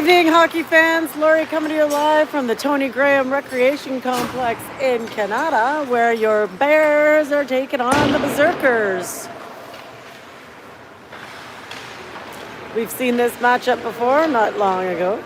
evening, hockey fans. Lori coming to you live from the Tony Graham Recreation Complex in Canada, where your Bears are taking on the Berserkers. We've seen this matchup before, not long ago.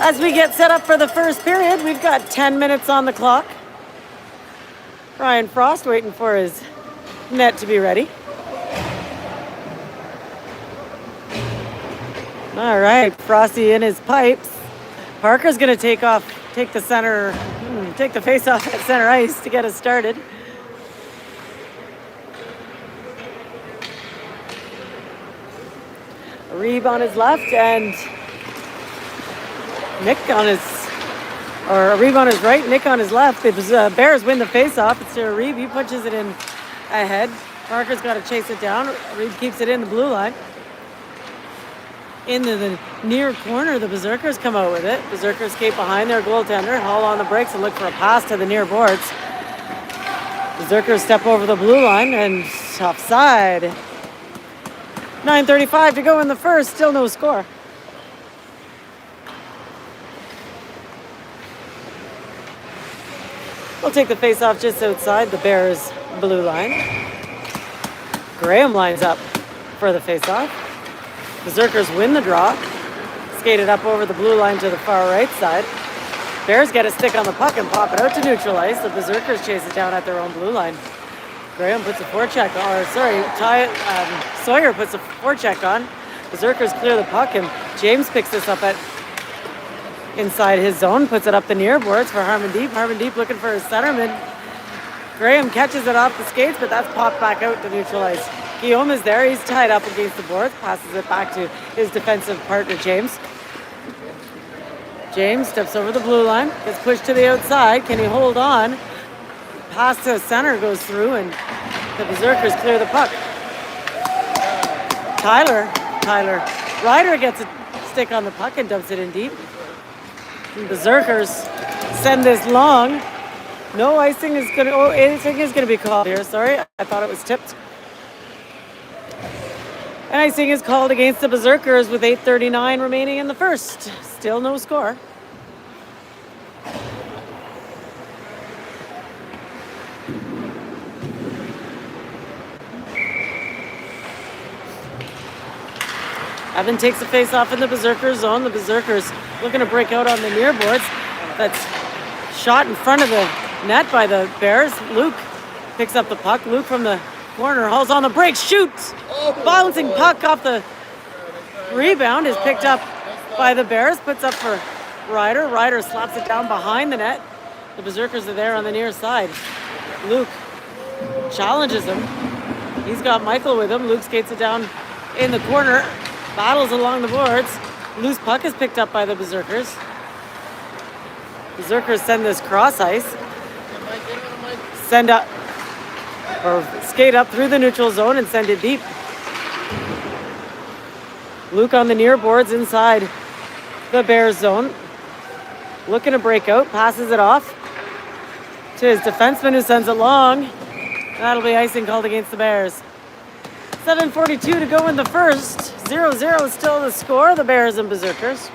As we get set up for the first period, we've got 10 minutes on the clock. Ryan Frost waiting for his net to be ready. All right, Frosty in his pipes. Parker's gonna take the face off at center ice to get us started. Reeb on his left and Reeb on his right, Nick on his left. The Bears win the face-off. It's to Reeb. He punches it in ahead. Parker's got to chase it down. Reeb keeps it in the blue line. Into the near corner, the Berserkers come out with it. Berserkers skate behind their goaltender, haul on the brakes and look for a pass to the near boards. Berserkers step over the blue line and offside. 9:35 to go in the first, still no score. We'll take the face-off just outside the Bears' blue line. Graham lines up for the face-off. Berserkers win the draw. Skated up over the blue line to the far right side. Bears get a stick on the puck and pop it out to neutral ice. The Berserkers chase it down at their own blue line. Graham puts a forecheck on, Sawyer puts a forecheck on. Berserkers clear the puck and James picks this up at inside his zone, puts it up the near boards for Harmon Deep. Harmon Deep looking for his centerman. Graham catches it off the skates, but that's popped back out to neutral ice. Guillaume is there. He's tied up against the boards, passes it back to his defensive partner, James. James steps over the blue line, gets pushed to the outside. Can he hold on? Pass to center goes through, and the Berserkers clear the puck. Tyler Ryder gets a stick on the puck and dumps it in deep. And Berserkers send this long. No icing is going to... Oh, icing is going to be called here. Sorry, I thought it was tipped. And icing is called against the Berserkers with 8:39 remaining in the first. Still no score. Evan takes the face off in the Berserkers zone. The Berserkers looking to break out on the near boards. That's shot in front of the net by the Bears. Luke picks up the puck. Luke from the corner hauls on the break, shoots. Bouncing puck off the rebound is picked up by the Bears. Puts up for Ryder. Ryder slaps it down behind the net. The Berserkers are there on the near side. Luke challenges him. He's got Michael with him. Luke skates it down in the corner. Battles along the boards. Loose puck is picked up by the Berserkers. Berserkers send this cross ice. Skate up through the neutral zone and send it deep. Luke on the near boards inside the Bears zone. Looking to break out. Passes it off to his defenseman who sends it long. That'll be icing called against the Bears. 7:42 to go in the first. 0-0 still the score, the Bears and Berserkers.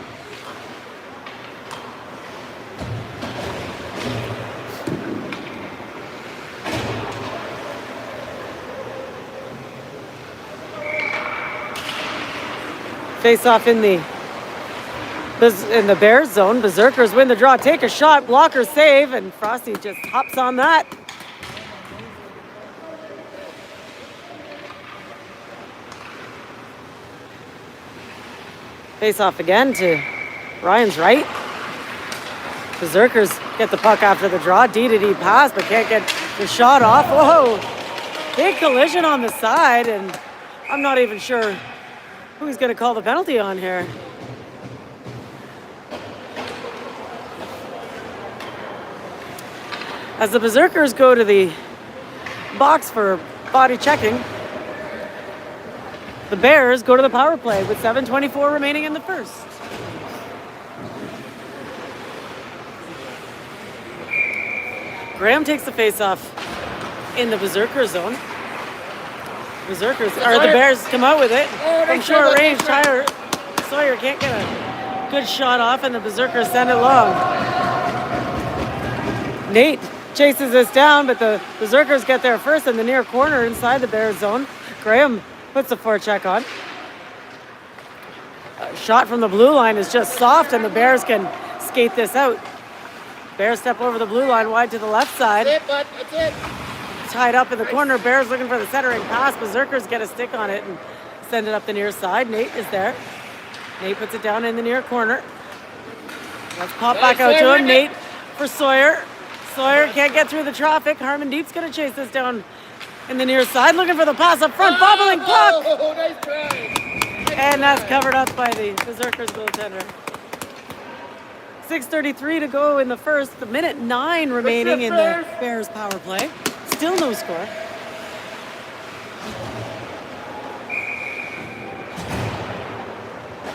Face off in the Bears zone. Berserkers win the draw, take a shot, blocker save, and Frosty just hops on that. Face off again to Ryan's right. Berserkers get the puck after the draw. D-to-D pass, but can't get the shot off. Whoa! Big collision on the side, and I'm not even sure Who's going to call the penalty on here? As the Berserkers go to the box for body checking, the Bears go to the power play with 7:24 remaining in the first. Graham takes the face-off in the Berserker zone. The Bears come out with it. From short range, Sawyer can't get a good shot off, and the Berserkers send it long. Nate chases this down, but the Berserkers get there first in the near corner inside the Bears zone. Graham puts the forecheck on. A shot from the blue line is just soft, and the Bears can skate this out. Bears step over the blue line wide to the left side. That's it, bud. That's it. Tied up in the corner. Bears looking for the centering pass. Berserkers get a stick on it and send it up the near side. Nate is there. Nate puts it down in the near corner. Let's pop back out to him. Nate for Sawyer. Sawyer can't get through the traffic. Harmon Deep's going to chase this down in the near side. Looking for the pass up front. Bobbling puck. Oh, nice try. And that's covered up by the Berserkers goaltender. 6:33 to go in the first. The minute 9 remaining in the Bears power play. Still no score.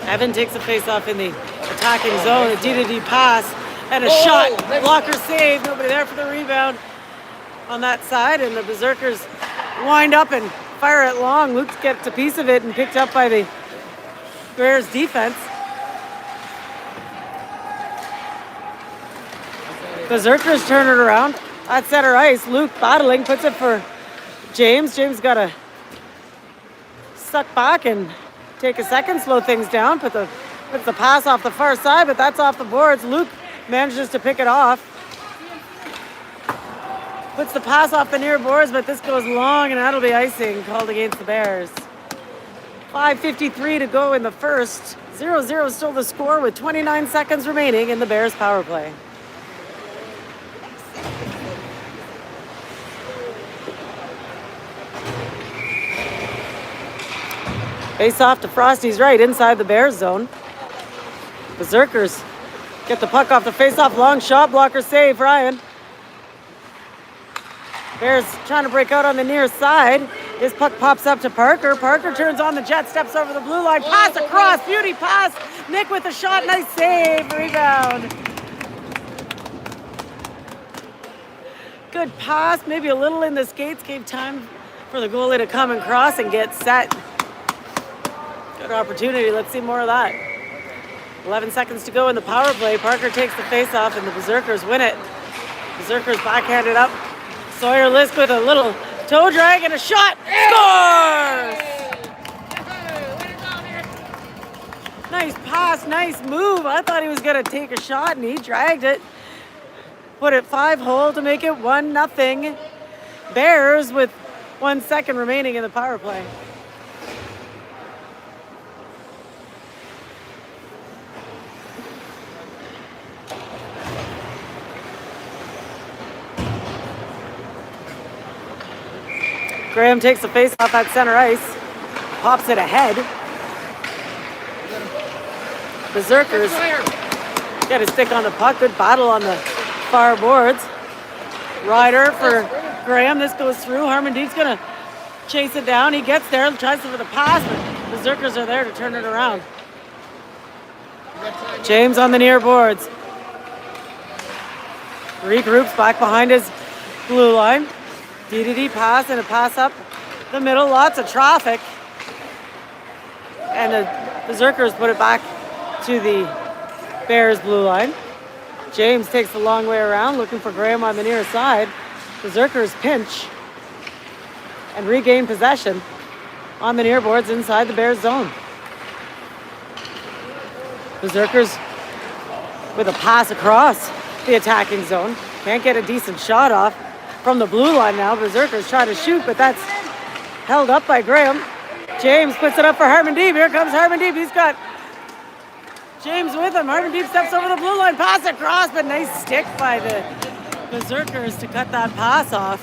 Evan takes a face-off in the attacking zone. A D-to-D pass and a shot. Blocker save. Nobody there for the rebound on that side. And the Berserkers wind up and fire it long. Luke gets a piece of it and picked up by the Bears defense. Berserkers turn it around at center ice. Luke battling, puts it for James. James got to suck back and take a second, slow things down. Puts the pass off the far side, but that's off the boards. Luke manages to pick it off. Puts the pass off the near boards, but this goes long, and that'll be icing called against the Bears. 5:53 to go in the first. 0-0 still the score with 29 seconds remaining in the Bears power play. Face off to Frosty's right inside the Bears zone. Berserkers get the puck off the face-off. Long shot, blocker save, Ryan. Bears trying to break out on the near side. This puck pops up to Parker. Parker turns on the jet, steps over the blue line, pass across, beauty pass. Nick with a shot, nice save, rebound. Good pass, maybe a little in the skates, gave time for the goalie to come and cross and get set. Good opportunity. Let's see more of that. 11 seconds to go in the power play. Parker takes the face-off, and the Berserkers win it. Berserkers backhanded up. Sawyer Lisk with a little toe drag and a shot. Scores! Nice pass, nice move. I thought he was going to take a shot, and he dragged it. Put it 5-hole to make it 1-0. Bears with 1 second remaining in the power play. Graham takes the face off at center ice, pops it ahead. Berserkers get a stick on the puck. Good battle on the far boards. Ryder for Graham. This goes through. Harmon Deep's going to chase it down. He gets there, tries for the pass, but Berserkers are there to turn it around. James on the near boards. Regroups back behind his blue line. D-to-D pass and a pass up the middle. Lots of traffic. And the Berserkers put it back to the Bears blue line. James takes the long way around, looking for Graham on the near side. Berserkers pinch and regain possession on the near boards inside the Bears zone. Berserkers with a pass across the attacking zone. Can't get a decent shot off. From the blue line now, Berserkers try to shoot, but that's held up by Graham. James puts it up for Harmon Deep. Here comes Harmon Deep. He's got James with him. Harmon Deep steps over the blue line, pass across, but nice stick by the Berserkers to cut that pass off.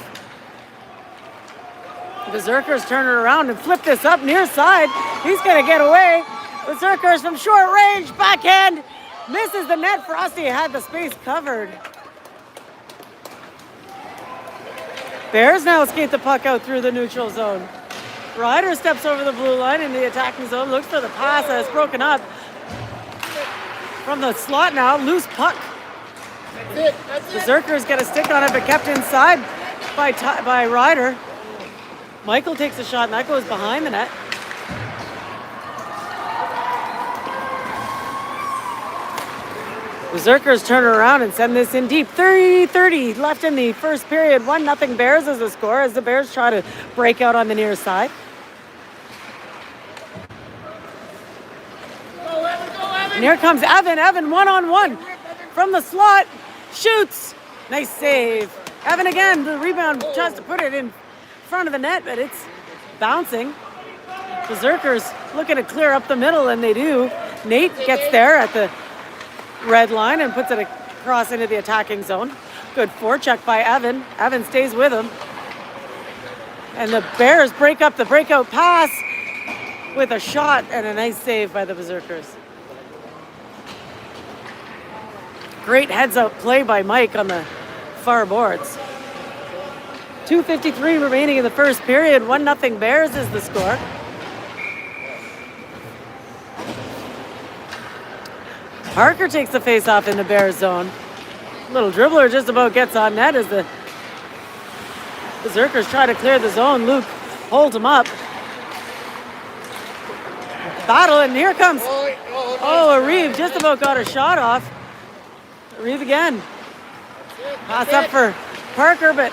Berserkers turn it around and flip this up near side. He's going to get away. Berserkers from short range, backhand, misses the net. Frosty had the space covered. Bears now skate the puck out through the neutral zone. Ryder steps over the blue line in the attacking zone, looks for the pass that's broken up. From the slot now, loose puck. That's it. Berserkers get a stick on it, but kept inside by Ryder. Michael takes a shot, and that goes behind the net. Berserkers turn it around and send this in deep. 30 left in the first period. 1-0 Bears is the score as the Bears try to break out on the near side. Go, Evan, go, Evan. And here comes Evan. Evan one-on-one from the slot. Shoots. Nice save. Evan again. The rebound tries to put it in front of the net, but it's bouncing. Berserkers looking to clear up the middle, and they do. Nate gets there at the red line and puts it across into the attacking zone. Good forecheck by Evan. Evan stays with him. And the Bears break up the breakout pass with a shot and a nice save by the Berserkers. Great heads-up play by Mike on the far boards. 2:53 remaining in the first period. 1-0 Bears is the score. Parker takes the face-off in the Bears zone. Little dribbler just about gets on net as the Berserkers try to clear the zone. Luke holds him up. Battle, and here comes... Oh, Reeve just about got a shot off. Reeve again. Pass up for Parker, but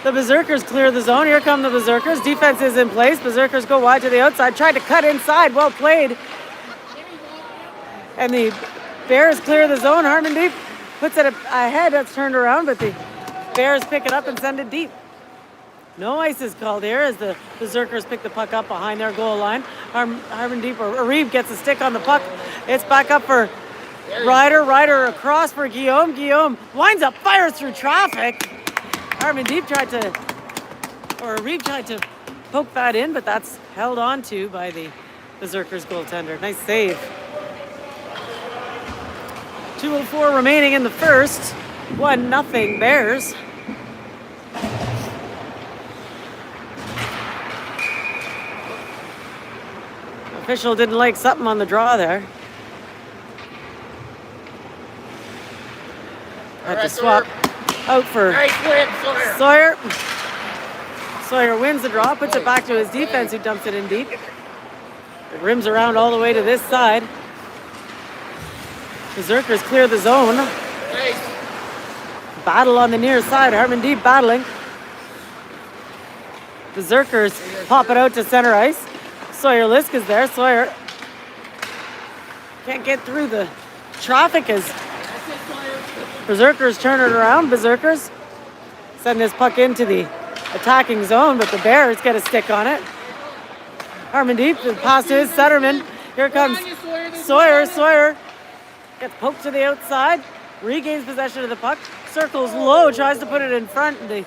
the Berserkers clear the zone. Here come the Berserkers. Defense is in place. Berserkers go wide to the outside. Tried to cut inside. Well played. And the Bears clear the zone. Harmon Deep puts it ahead. That's turned around, but the Bears pick it up and send it deep. No ice is called here as the Berserkers pick the puck up behind their goal line. Harmon Deep or Reeve gets a stick on the puck. It's back up for Ryder. Ryder across for Guillaume. Guillaume winds up, fires through traffic. Harmon Deep Reeve tried to poke that in, but that's held on to by the Berserkers goaltender. Nice save. 2:04 remaining in the first. 1-0 Bears. Official didn't like something on the draw there. Had to swap out for Nice win, Sawyer. Sawyer. Sawyer wins the draw, puts it back to his defense, who dumps it in deep. It rims around all the way to this side. Berserkers clear the zone. Nice. Battle on the near side. Harmon Deep battling. Berserkers pop it out to center ice. Sawyer Lisk is there. Sawyer can't get through the traffic as Berserkers turn it around. Berserkers send this puck into the attacking zone, but the Bears get a stick on it. Harmon Deep, the pass to his centerman. Here comes Sawyer. Sawyer gets poked to the outside, regains possession of the puck, circles low, tries to put it in front. The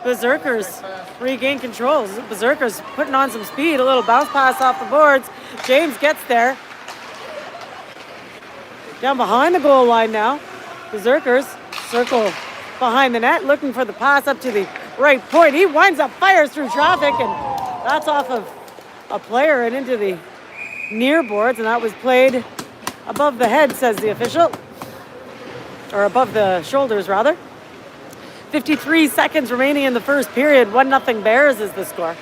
Berserkers regain control. Berserkers putting on some speed, a little bounce pass off the boards. James gets there. Down behind the goal line now. Berserkers circle behind the net, looking for the pass up to the right point. He winds up, fires through traffic, and that's off of a player and into the near boards, and that was played above the head, says the official. Or above the shoulders, rather. 53 seconds remaining in the first period. 1-0 Bears is the score.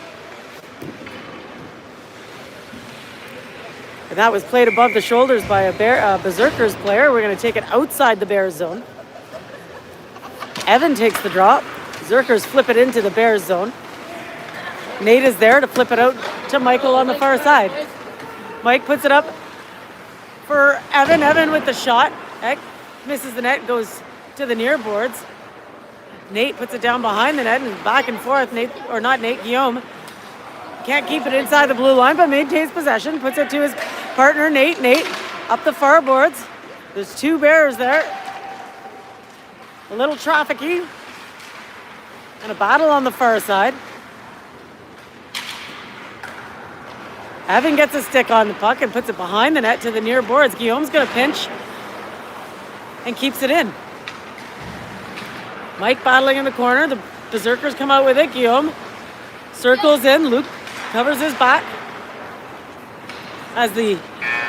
And that was played above the shoulders by a Berserkers player. We're going to take it outside the Bears zone. Evan takes the drop. Berserkers flip it into the Bears zone. Nate is there to flip it out to Michael on the far side. Mike puts it up for Evan. Evan with the shot. Heck, misses the net, goes to the near boards. Nate puts it down behind the net and back and forth. Guillaume can't keep it inside the blue line, but maintains possession. Puts it to his partner, Nate. Nate up the far boards. There's two Bears there. A little trafficky. And a battle on the far side. Evan gets a stick on the puck and puts it behind the net to the near boards. Guillaume's going to pinch and keeps it in. Mike battling in the corner. The Berserkers come out with it. Guillaume circles in. Luke covers his back. As the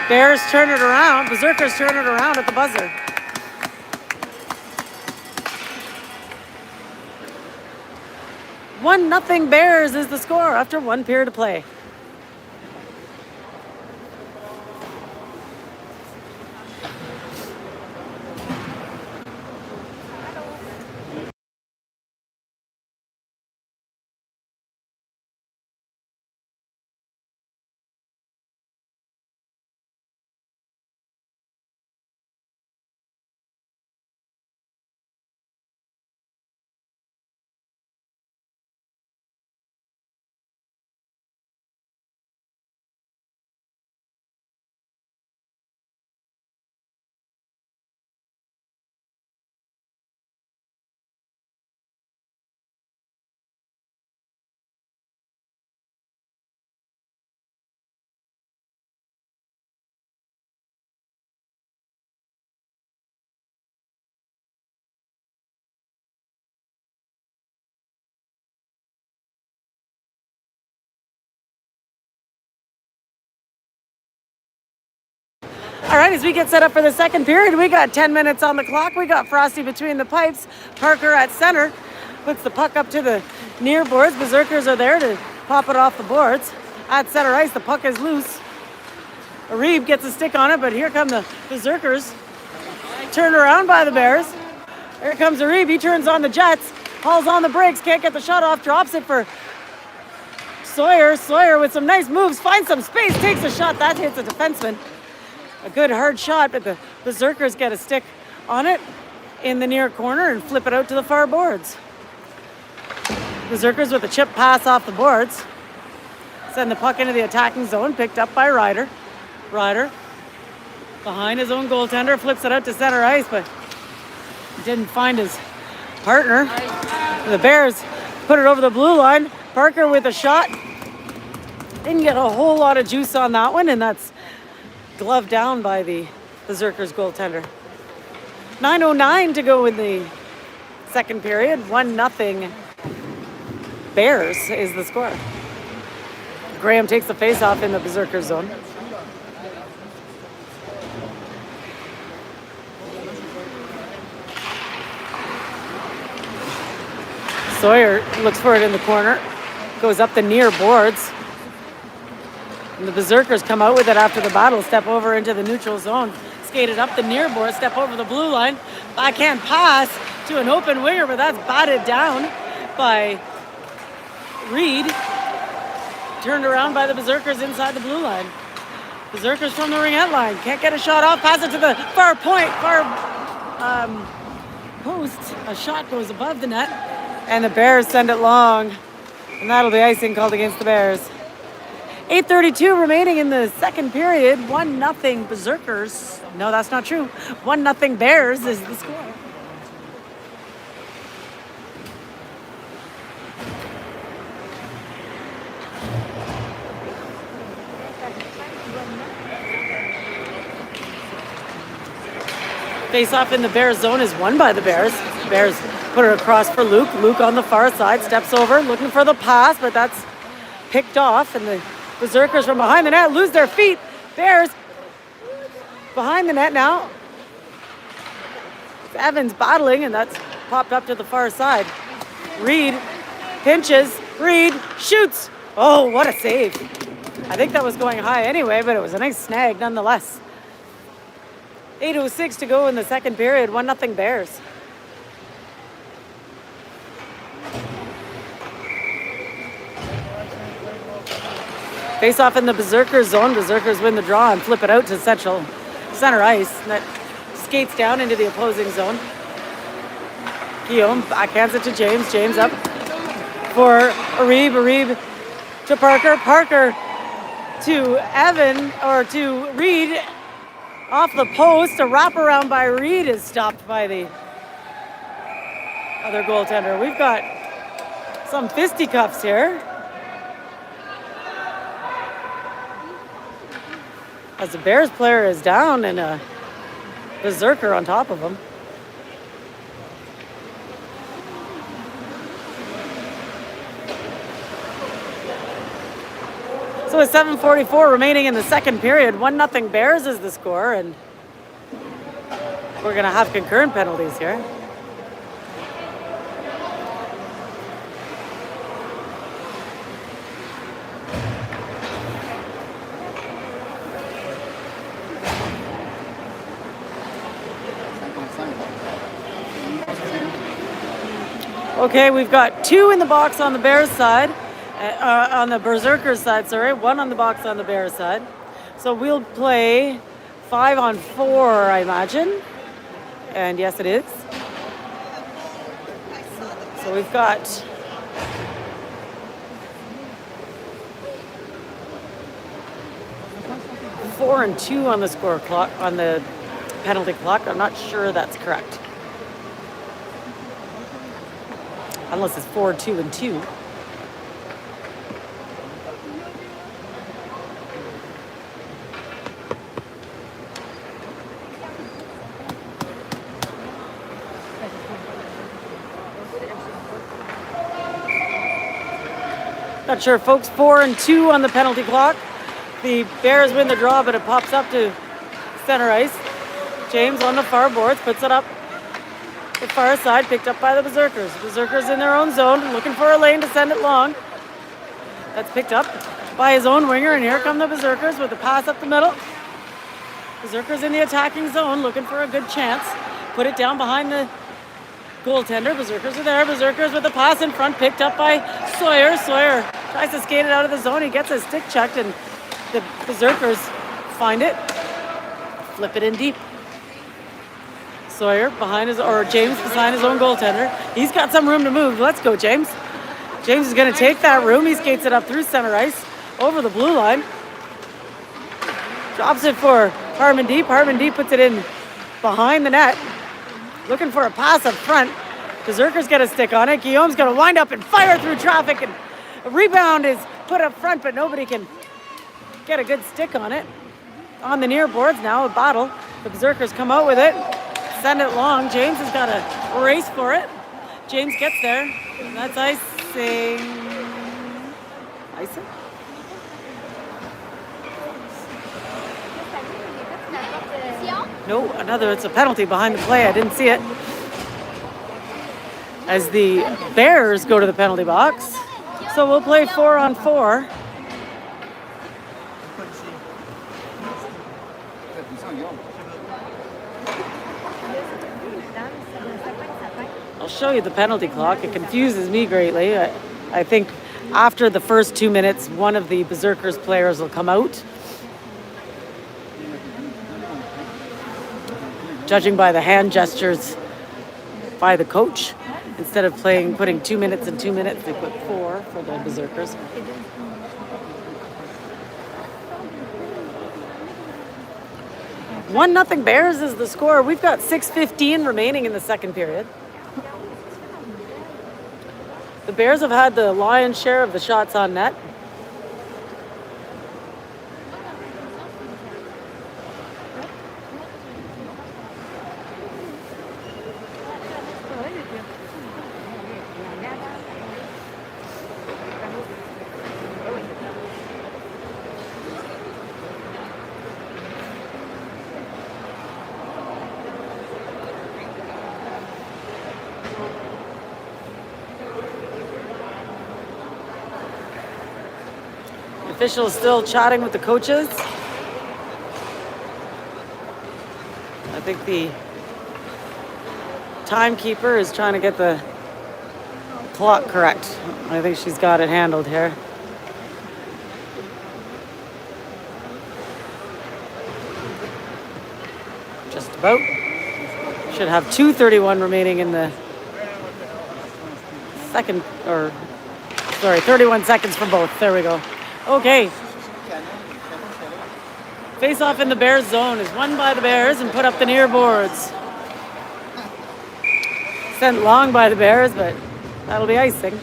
Bears turn it around, Berserkers turn it around at the buzzer. 1-0 Bears is the score after 1 period of play. All right, as we get set up for the second period, we got 10 minutes on the clock. We got Frosty between the pipes. Parker at center puts the puck up to the near boards. Berserkers are there to pop it off the boards. At center ice, the puck is loose. Reeb gets a stick on it, but here come the Berserkers. Turned around by the Bears. Here comes Reeb. He turns on the Jets. Hauls on the brakes. Can't get the shot off. Drops it for Sawyer. Sawyer with some nice moves. Finds some space. Takes a shot. That hits a defenseman. A good hard shot, but the Berserkers get a stick on it in the near corner and flip it out to the far boards. Berserkers with a chip pass off the boards. Send the puck into the attacking zone, picked up by Ryder. Ryder, behind his own goaltender, flips it out to center ice, but didn't find his partner. The Bears put it over the blue line. Parker with a shot. Didn't get a whole lot of juice on that one, and that's gloved down by the Berserkers goaltender. 9:09 to go in the second period. 1-0 Bears is the score. Graham takes the face-off in the Berserker zone. Sawyer looks for it in the corner. Goes up the near boards. And the Berserkers come out with it after the battle, step over into the neutral zone, skated up the near board, step over the blue line, backhand pass to an open winger, but that's batted down by Reed. Turned around by the Berserkers inside the blue line. Berserkers from the ringette line, can't get a shot off, pass it to the far point, far post. A shot goes above the net, and the Bears send it long, and that'll be icing called against the Bears. 8:32 remaining in the second period. 1-0 Berserkers. No, that's not true. 1-0 Bears is the score. Face-off in the Bears zone is won by the Bears. Bears put it across for Luke. Luke on the far side, steps over, looking for the pass, but that's picked off, and the Berserkers from behind the net lose their feet. Bears behind the net now. Evans battling, and that's popped up to the far side. Reed pinches. Reed shoots. Oh, what a save. I think that was going high anyway, but it was a nice snag nonetheless. 8:06 to go in the second period. 1-0 Bears. Face off in the Berserkers zone. Berserkers win the draw and flip it out to center ice. That skates down into the opposing zone. Guillaume backhands it to James. James up for Arib. Arib to Parker. Parker to Evan, or to Reed. Off the post. A wraparound by Reed is stopped by the other goaltender. We've got some fisticuffs here. as the Bears player is down and a berserker on top of him. So with 7:44 remaining in the second period, 1-0 Bears is the score, and we're going to have concurrent penalties here. Okay, we've got 2 in the box on the Bears side, on the Berserkers side, sorry, 1 on the box on the Bears side. So we'll play 5-on-4, I imagine. And yes, it is. So we've got 4 and 2 on the score clock, on the penalty clock. I'm not sure that's correct. Unless it's 4, 2, and 2. Not sure, folks. 4 and 2 on the penalty clock. The Bears win the draw, but it pops up to center ice. James on the far boards puts it up the far side, picked up by the Berserkers. Berserkers in their own zone, looking for a lane to send it long. That's picked up by his own winger, and here come the Berserkers with a pass up the middle. Berserkers in the attacking zone, looking for a good chance. Put it down behind the goaltender. Berserkers are there. Berserkers with a pass in front, picked up by Sawyer. Sawyer tries to skate it out of the zone. He gets his stick checked, and the Berserkers find it. Flip it in deep. Sawyer behind James behind his own goaltender. He's got some room to move. Let's go, James. James is going to take that room. He skates it up through center ice, over the blue line. Drops it for Harmon Deep. Harmon Deep puts it in behind the net. Looking for a pass up front. Berserkers get a stick on it. Guillaume's going to wind up and fire through traffic. And a rebound is put up front, but nobody can get a good stick on it. On the near boards now, a battle. The Berserkers come out with it. Send it long. James has got to race for it. James gets there. That's icing. Icing? No, it's a penalty behind the play. I didn't see it. As the Bears go to the penalty box. So we'll play 4-on-4. I'll show you the penalty clock. It confuses me greatly. I think after the first 2 minutes, one of the Berserkers players will come out. Judging by the hand gestures by the coach, instead of putting 2 minutes and 2 minutes, they put 4 for the Berserkers. One nothing Bears is the score. We've got 6:15 remaining in the second period. The Bears have had the lion's share of the shots on net. Officials still chatting with the coaches. I think the timekeeper is trying to get the clock correct. I think she's got it handled here. Just about. Should have 2:31 remaining in the second, 31 seconds for both. There we go. Okay. Face off in the Bears zone is won by the Bears and put up the near boards. Sent long by the Bears, but that'll be icing.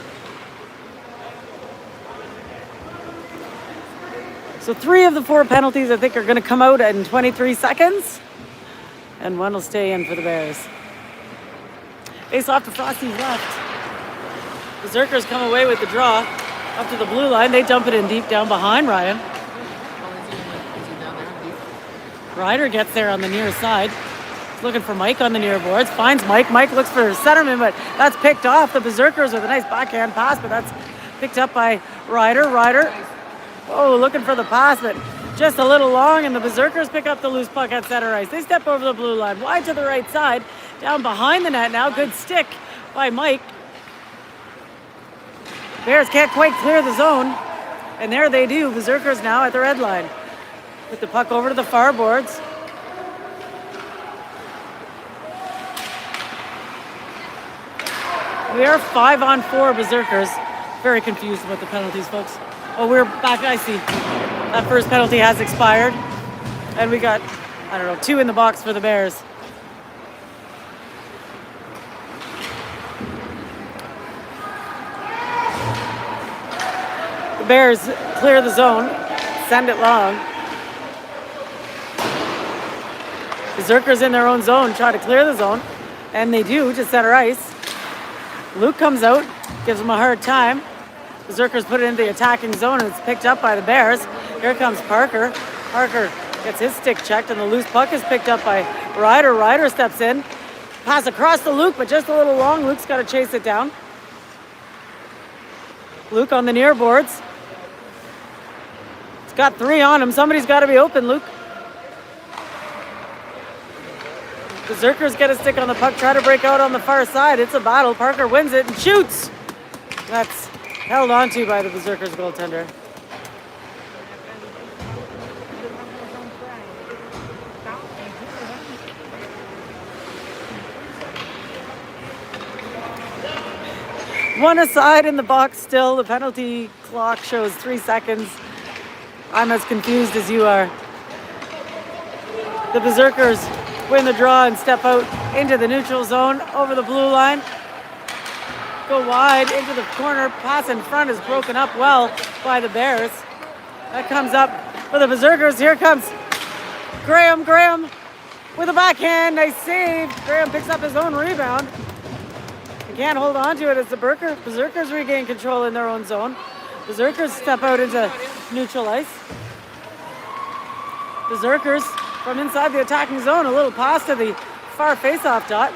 So 3 of the 4 penalties I think are going to come out in 23 seconds. And 1 will stay in for the Bears. Face off to Frosty's left. Berserkers come away with the draw. Up to the blue line. They dump it in deep down behind Ryan. Ryder gets there on the near side. He's looking for Mike on the near boards. Finds Mike. Mike looks for centerman, but that's picked off. The Berserkers with a nice backhand pass, but that's picked up by Ryder. Ryder, oh, looking for the pass, but just a little long, and the Berserkers pick up the loose puck at center ice. They step over the blue line, wide to the right side, down behind the net now. Good stick by Mike. Bears can't quite clear the zone, and there they do. Berserkers now at the red line. With the puck over to the far boards. We are 5-on-4 Berserkers. Very confused about the penalties, folks. Oh, we're back. I see. That first penalty has expired. And we got, 2 in the box for the Bears. The Bears clear the zone, send it long. Berserkers in their own zone try to clear the zone, and they do to center ice. Luke comes out, gives them a hard time. Berserkers put it into the attacking zone, and it's picked up by the Bears. Here comes Parker. Parker gets his stick checked, and the loose puck is picked up by Ryder. Ryder steps in. Pass across to Luke, but just a little long. Luke's got to chase it down. Luke on the near boards. He's got 3 on him. Somebody's got to be open, Luke. Berserkers get a stick on the puck, try to break out on the far side. It's a battle. Parker wins it and shoots. That's held onto by the Berserkers goaltender. One aside in the box still. The penalty clock shows 3 seconds. I'm as confused as you are. The Berserkers win the draw and step out into the neutral zone over the blue line. Go wide into the corner. Pass in front is broken up well by the Bears. That comes up for the Berserkers. Here comes Graham. Graham with a backhand. Nice save. Graham picks up his own rebound. He can't hold on to it as the Berserkers regain control in their own zone. Berserkers step out into neutral ice. Berserkers from inside the attacking zone, a little pass to the far face-off dot.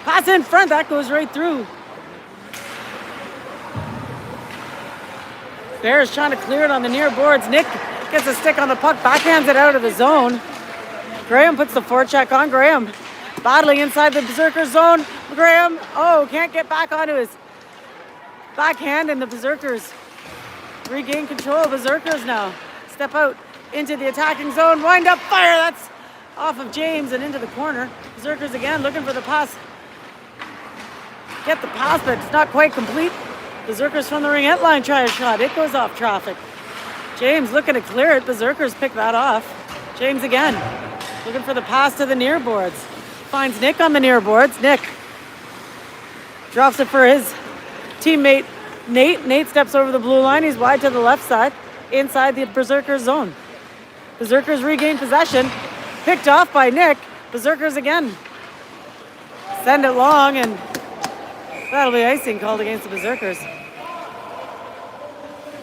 Pass in front, that goes right through. Bears trying to clear it on the near boards. Nick gets a stick on the puck, backhands it out of the zone. Graham puts the forecheck on. Graham battling inside the Berserker zone. Graham, can't get back onto his backhand, and the Berserkers regain control. Berserkers now step out into the attacking zone, wind up, fire, that's off of James and into the corner. Berserkers again looking for the pass. Get the pass, but it's not quite complete. Berserkers from the ringette line try a shot. It goes off traffic. James looking to clear it. Berserkers pick that off. James again looking for the pass to the near boards. Finds Nick on the near boards. Nick drops it for his teammate Nate. Nate steps over the blue line. He's wide to the left side inside the Berserkers zone. Berserkers regain possession. Picked off by Nick. Berserkers again send it long, and that'll be icing called against the Berserkers.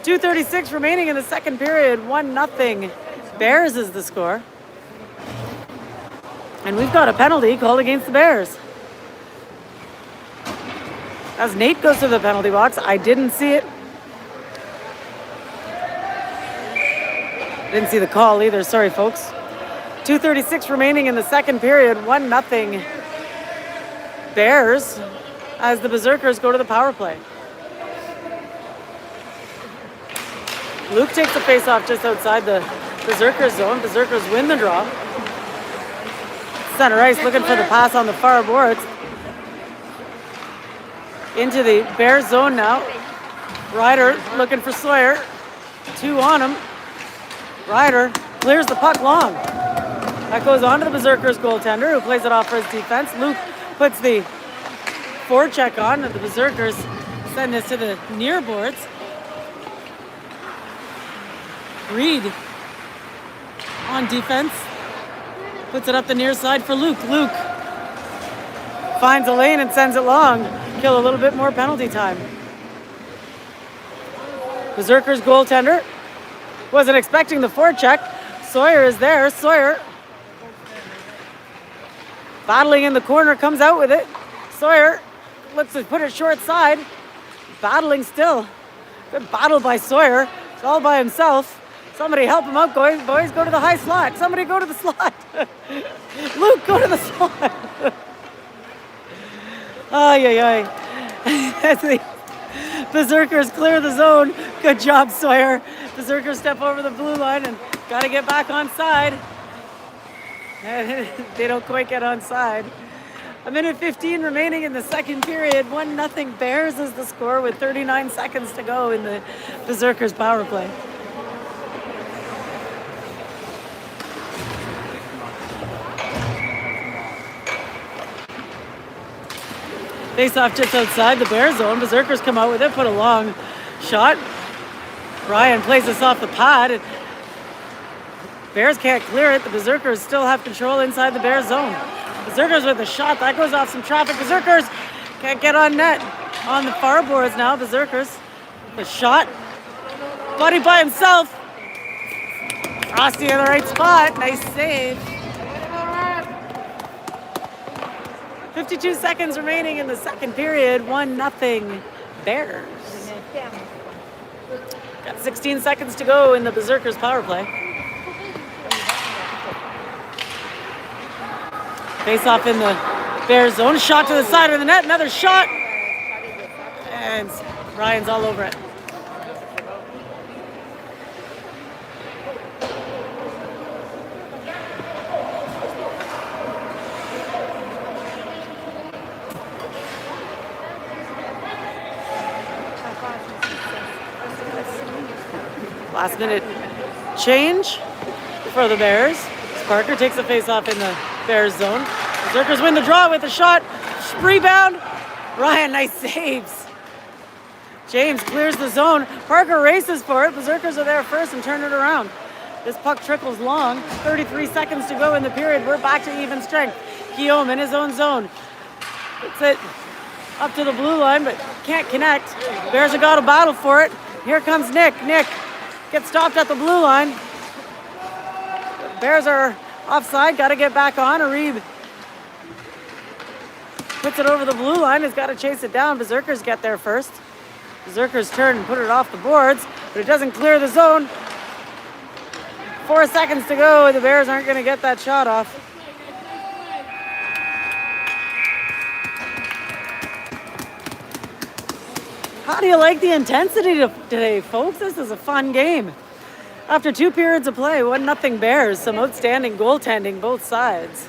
2:36 remaining in the second period. 1-0. Bears is the score. And we've got a penalty called against the Bears. As Nate goes to the penalty box, I didn't see it. Didn't see the call either. Sorry, folks. 2:36 remaining in the second period. 1-0 Bears as the Berserkers go to the power play. Luke takes the face-off just outside the Berserkers zone. Berserkers win the draw. Center ice looking for the pass on the far boards. Into the Bears zone now. Ryder looking for Sawyer. 2 on him. Ryder clears the puck long. That goes on to the Berserkers goaltender, who plays it off for his defense. Luke puts the forecheck on, and the Berserkers send this to the near boards. Reed on defense. Puts it up the near side for Luke. Luke finds a lane and sends it long. Kill a little bit more penalty time. Berserker's goaltender wasn't expecting the forecheck. Sawyer is there. Sawyer battling in the corner, comes out with it. Sawyer looks to put it short side. Battling still. Good battle by Sawyer. It's all by himself. Somebody help him out, boys. Boys, go to the high slot. Somebody go to the slot. Luke, go to the slot. Ay, ay, ay. Berserkers clear the zone. Good job, Sawyer. Berserkers step over the blue line and got to get back on side. They don't quite get on side. 1:15 remaining in the second period. 1-0 Bears is the score with 39 seconds to go in the Berserkers power play. Face off just outside the Bear zone. Berserkers come out with it, put a long shot. Ryan plays this off the pad. Bears can't clear it. The Berserkers still have control inside the Bear zone. Berserkers with a shot. That goes off some traffic. Berserkers can't get on net. On the far boards now. Berserkers. The shot. Buddy by himself. Frosty in the right spot. Nice save. 52 seconds remaining in the second period. 1-0 Bears. Got 16 seconds to go in the Berserkers power play. Face off in the Bears zone. Shot to the side of the net. Another shot. And Ryan's all over it. Last minute change for the Bears. Parker takes the face off in the Bears zone. Berserkers win the draw with a shot. Rebound. Ryan, nice saves. James clears the zone. Parker races for it. Berserkers are there first and turn it around. This puck trickles long. 33 seconds to go in the period. We're back to even strength. Guillaume in his own zone. It's it up to the blue line, but can't connect. Bears have got to battle for it. Here comes Nick. Nick gets stopped at the blue line. Bears are offside, got to get back on. Arib puts it over the blue line, has got to chase it down. Berserkers get there first. Berserkers turn and put it off the boards, but it doesn't clear the zone. 4 seconds to go, and the Bears aren't going to get that shot off. How do you like the intensity today, folks? This is a fun game. After 2 periods of play, 1-0 Bears. Some outstanding goaltending both sides.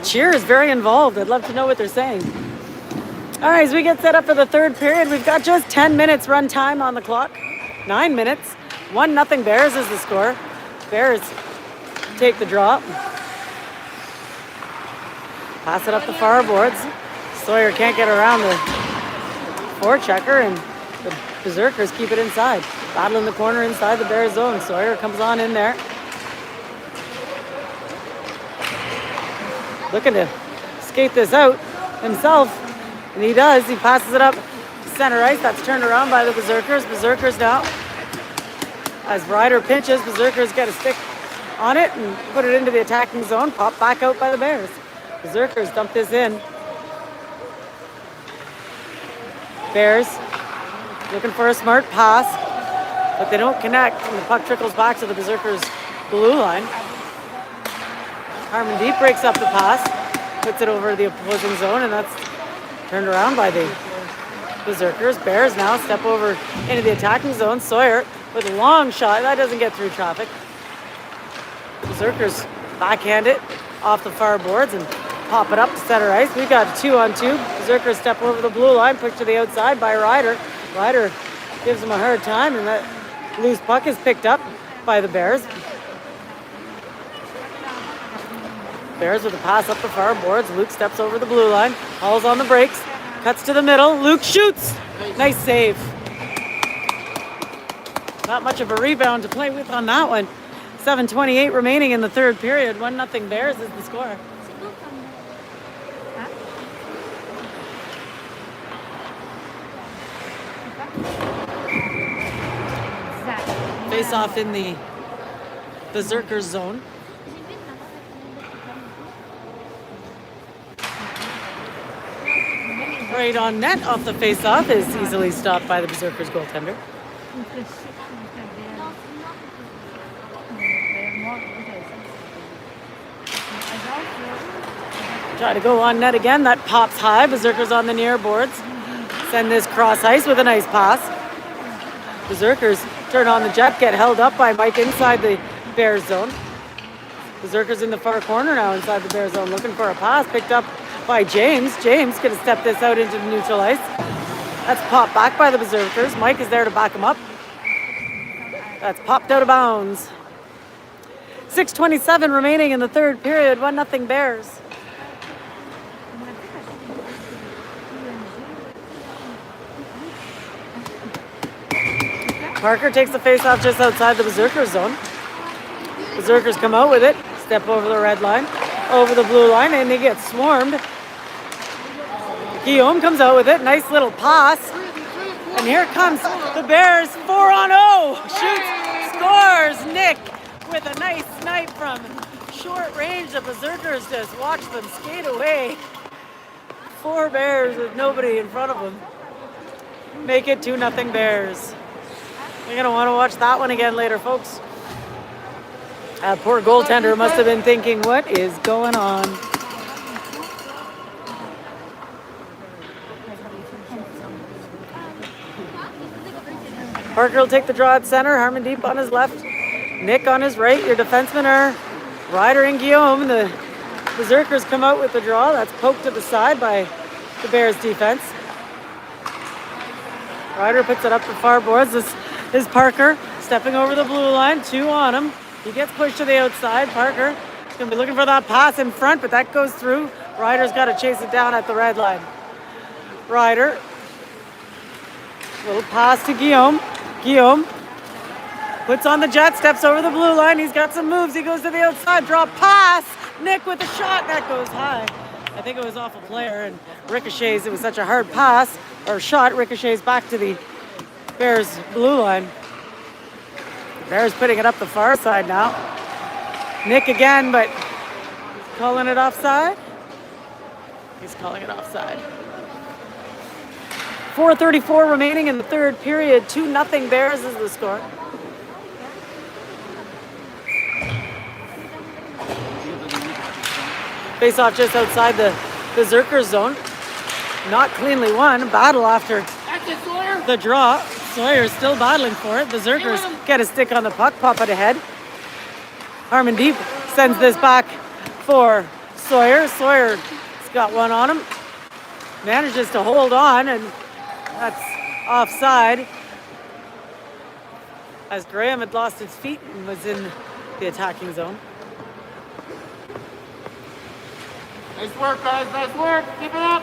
Cheer is very involved. I'd love to know what they're saying. All right, as we get set up for the third period, we've got just 10 minutes run time on the clock. 9 minutes. 1-0 Bears is the score. Bears take the draw. Pass it up the far boards. Sawyer can't get around the forechecker, and the Berserkers keep it inside. Battle in the corner inside the Bears zone. Sawyer comes on in there. Looking to skate this out himself, and he does. He passes it up to center ice. That's turned around by the Berserkers. Berserkers now, as Ryder pinches, Berserkers get a stick on it and put it into the attacking zone. Pop back out by the Bears. Berserkers dump this in. Bears looking for a smart pass. but they don't connect, and the puck trickles back to the Berserkers' blue line. Harmon Deep breaks up the pass, puts it over the opposing zone, and that's turned around by the Berserkers. Bears now step over into the attacking zone. Sawyer with a long shot. That doesn't get through traffic. Berserkers backhand it off the far boards and pop it up to center ice. We've got a 2-on-2. Berserkers step over the blue line, push to the outside by Ryder. Ryder gives him a hard time, and that loose puck is picked up by the Bears. Bears with a pass up the far boards. Luke steps over the blue line, hauls on the brakes, cuts to the middle. Luke shoots. Nice save. Not much of a rebound to play with on that one. 7:28 remaining in the third period. 1-0 Bears is the score. Face off in the Berserkers zone. Right on net off the face-off is easily stopped by the Berserkers goaltender. Try to go on net again. That pops high. Berserkers on the near boards. Send this cross ice with a nice pass. Berserkers turn on the jet, get held up by Mike inside the Bears zone. Berserkers in the far corner now inside the Bears zone, looking for a pass, picked up by James. James gonna step this out into the neutral ice. That's popped back by the Berserkers. Mike is there to back him up. That's popped out of bounds. 6:27 remaining in the third period. 1-0 Bears. Parker takes the face-off just outside the Berserkers zone. Berserkers come out with it, step over the red line, over the blue line, and they get swarmed. Guillaume comes out with it, nice little pass. And here comes the Bears, 4-on-0. Shoots, scores. Nick with a nice snipe from short range. The Berserkers just watch them skate away. 4 Bears with nobody in front of them. Make it 2-0 Bears. You're going to want to watch that one again later, folks. That poor goaltender must have been thinking, what is going on? Parker will take the draw at center. Harmon Deep on his left. Nick on his right. Your defensemen are Ryder and Guillaume. The Berserkers come out with the draw. That's poked to the side by the Bears defense. Ryder puts it up the far boards. This is Parker stepping over the blue line. 2 on him. He gets pushed to the outside. Parker is going to be looking for that pass in front, but that goes through. Ryder's got to chase it down at the red line. Ryder. Little pass to Guillaume. Guillaume puts on the jet, steps over the blue line. He's got some moves. He goes to the outside. Draw pass. Nick with a shot. That goes high. I think it was off a player and ricochets. It was such a hard pass or shot. Ricochets back to the Bears blue line. Bears putting it up the far side now. Nick again, but calling it offside. He's calling it offside. 4:34 remaining in the third period. 2-0 Bears is the score. Face off just outside the Berserkers zone. Not cleanly won. Battle after the draw. Sawyer's still battling for it. Berserkers get a stick on the puck, pop it ahead. Harmon Deep sends this back for Sawyer. Sawyer's got one on him. Manages to hold on, and that's offside. As Graham had lost his feet and was in the attacking zone. Nice work, guys. Nice work. Keep it up.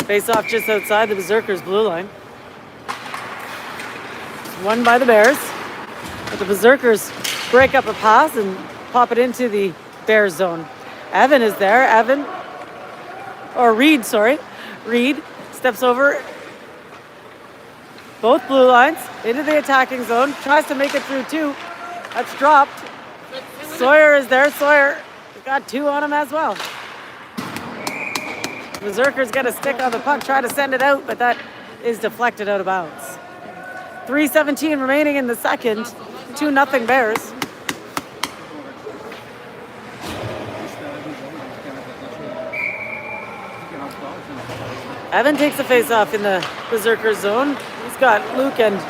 Face off just outside the Berserkers blue line. Won by the Bears. But the Berserkers break up a pass and pop it into the Bears zone. Evan is there. Reed, sorry. Reed steps over both blue lines into the attacking zone. Tries to make it through 2. That's dropped. Sawyer is there. Sawyer got 2 on him as well. Berserkers get a stick on the puck, try to send it out, but that is deflected out of bounds. 3:17 remaining in the second. 2-0 Bears. Evan takes a face-off in the Berserker zone. He's got Luke and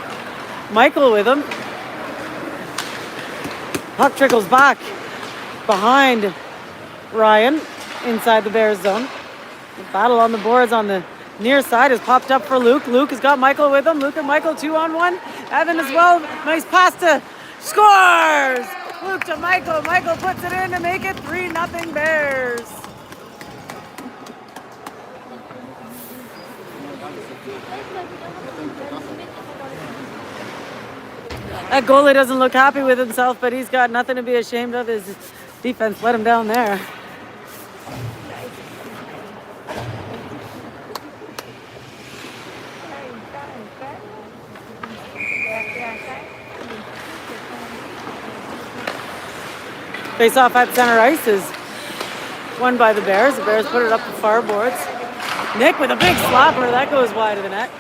Michael with him. Puck trickles back behind Ryan inside the Bears zone. The battle on the boards on the near side has popped up for Luke. Luke has got Michael with him. Luke and Michael 2-on-1. Evan as well. Nice pass to scores! Luke to Michael. Michael puts it in to make it 3-0 Bears. That goalie doesn't look happy with himself, but he's got nothing to be ashamed of. His defense let him down there. Face off at center ice is won by the Bears. The Bears put it up the far boards. Nick with a big slapper. That goes wide of the net.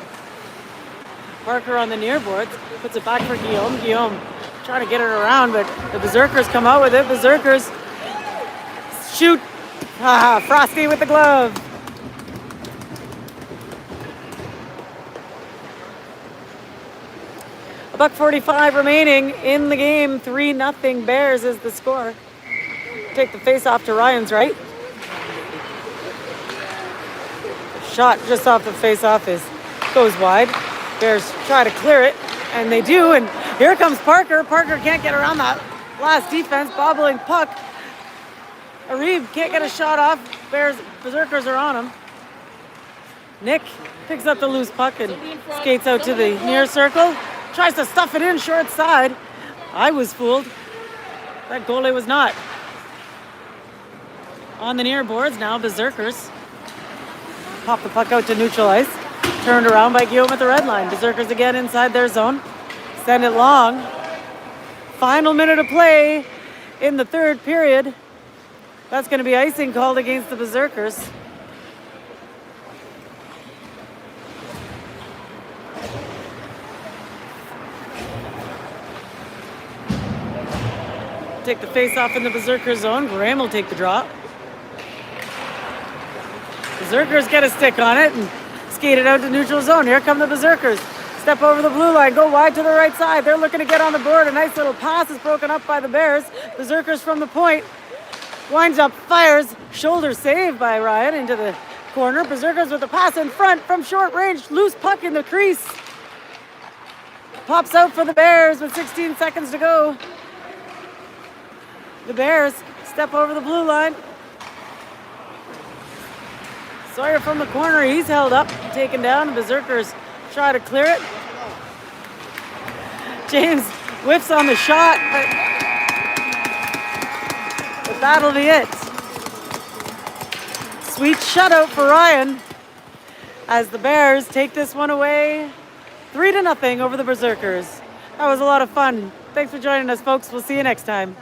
Parker on the near boards. Puts it back for Guillaume. Guillaume trying to get it around, but the Berserkers come out with it. Berserkers shoot. Frosty with the glove. $1:45 remaining in the game. 3-0 Bears is the score. Take the face off to Ryan's right. Shot just off the face off goes wide. Bears try to clear it, and they do, and here comes Parker. Parker can't get around that last defense, bobbling puck. Arib can't get a shot off. Berserkers are on him. Nick picks up the loose puck and skates out to the near circle. Tries to stuff it in short side. I was fooled. That goalie was not. On the near boards now, Berserkers pop the puck out to neutral ice. Turned around by Guillaume at the red line. Berserkers again inside their zone. Send it long. Final minute of play in the third period. That's going to be icing called against the Berserkers. Take the face off in the Berserker zone. Graham will take the drop. Berserkers get a stick on it and skate it out to neutral zone. Here come the Berserkers. Step over the blue line, go wide to the right side. They're looking to get on the board. A nice little pass is broken up by the Bears. Berserkers from the point. Winds up, fires. Shoulder save by Ryan into the corner. Berserkers with the pass in front from short range. Loose puck in the crease. Pops out for the Bears with 16 seconds to go. The Bears step over the blue line. Sawyer from the corner, he's held up, taken down. The Berserkers try to clear it. James whiffs on the shot, but that'll be it. Sweet shutout for Ryan as the Bears take this one away 3-0 over the Berserkers. That was a lot of fun. Thanks for joining us, folks. We'll see you next time.